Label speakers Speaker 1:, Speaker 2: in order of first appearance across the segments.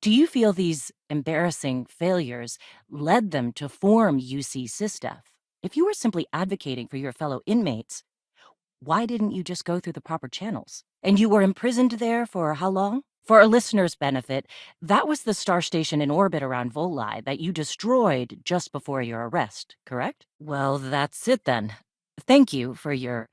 Speaker 1: Do you feel these embarrassing failures led them to form UC Sysdef? If you were simply advocating for your fellow inmates, why didn't you just go through the proper channels? And you were imprisoned there for how long? For our listeners' benefit, that was the star station in orbit around Voli that you destroyed just before your arrest, correct? Well, that's it then. Thank you for your.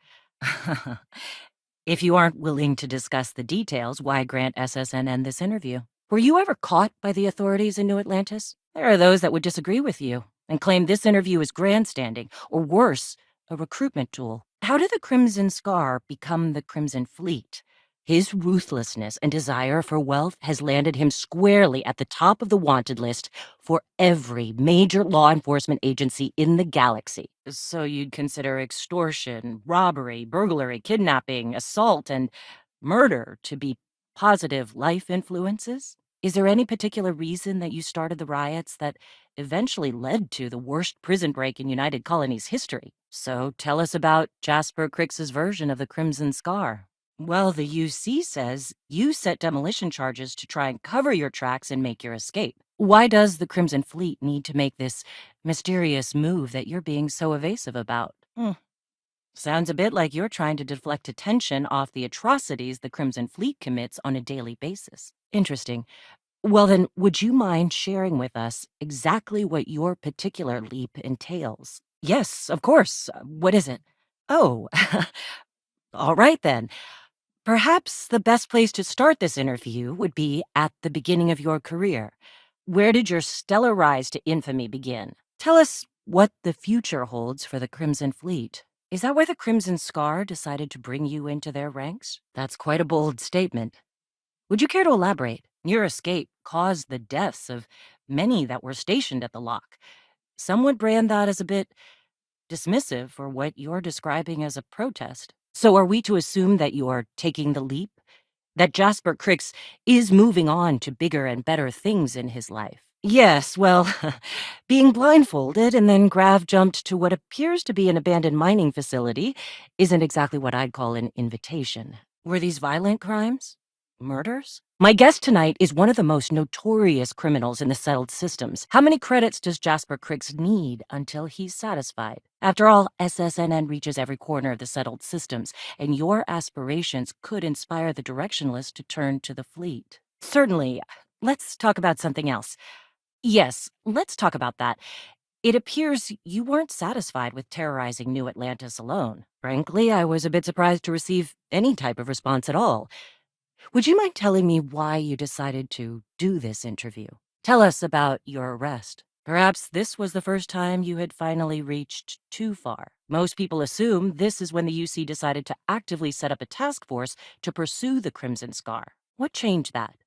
Speaker 1: If you aren't willing to discuss the details, why grant SSNN this interview? Were you ever caught by the authorities in New Atlantis? There are those that would disagree with you and claim this interview is grandstanding, or worse, a recruitment tool. How did the Crimson Scar become the Crimson Fleet? His ruthlessness and desire for wealth has landed him squarely at the top of the wanted list for every major law enforcement agency in the galaxy. So you'd consider extortion, robbery, burglary, kidnapping, assault, and murder to be positive life influences? Is there any particular reason that you started the riots that eventually led to the worst prison break in United Colonies history? So tell us about Jasper Cricks's version of the Crimson Scar. Well, the UC says you set demolition charges to try and cover your tracks and make your escape. Why does the Crimson Fleet need to make this mysterious move that you're being so evasive about? Sounds a bit like you're trying to deflect attention off the atrocities the Crimson Fleet commits on a daily basis. Interesting. Well, then, would you mind sharing with us exactly what your particular leap entails? Yes, of course. What is it? Oh, all right then. Perhaps the best place to start this interview would be at the beginning of your career. Where did your stellar rise to infamy begin? Tell us what the future holds for the Crimson Fleet. Is that why the Crimson Scar decided to bring you into their ranks? That's quite a bold statement. Would you care to elaborate? Your escape caused the deaths of many that were stationed at the lock. Some would brand that as a bit dismissive for what you're describing as a protest. So are we to assume that you're taking the leap? That Jasper Cricks is moving on to bigger and better things in his life? Yes, well, being blindfolded and then grav jumped to what appears to be an abandoned mining facility isn't exactly what I'd call an invitation. Were these violent crimes? Murders? My guest tonight is one of the most notorious criminals in the settled systems. How many credits does Jasper Cricks need until he's satisfied? After all, SSNN reaches every corner of the settled systems, and your aspirations could inspire the directionless to turn to the fleet. Certainly. Let's talk about something else. Yes, let's talk about that. It appears you weren't satisfied with terrorizing New Atlantis alone. Frankly, I was a bit surprised to receive any type of response at all. Would you mind telling me why you decided to do this interview? Tell us about your arrest. Perhaps this was the first time you had finally reached too far. Most people assume this is when the UC decided to actively set up a task force to pursue the Crimson Scar. What changed that?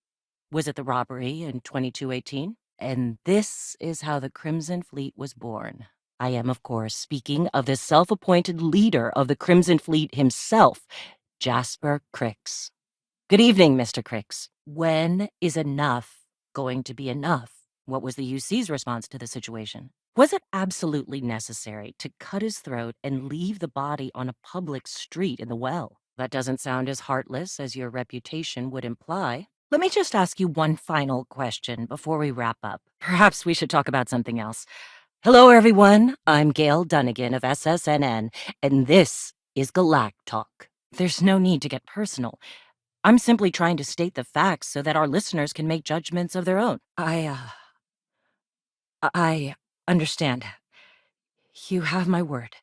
Speaker 1: Was it the robbery in 2218? And this is how the Crimson Fleet was born. I am, of course, speaking of the self-appointed leader of the Crimson Fleet himself, Jasper Cricks. Good evening, Mr. Cricks. When is enough going to be enough? What was the UC's response to the situation? Was it absolutely necessary to cut his throat and leave the body on a public street in the well? That doesn't sound as heartless as your reputation would imply. Let me just ask you one final question before we wrap up. Perhaps we should talk about something else. Hello, everyone. I'm Gayle Dunnigan of SSNN, and this is Galact Talk. There's no need to get personal. I'm simply trying to state the facts so that our listeners can make judgments of their own. I understand. You have my word.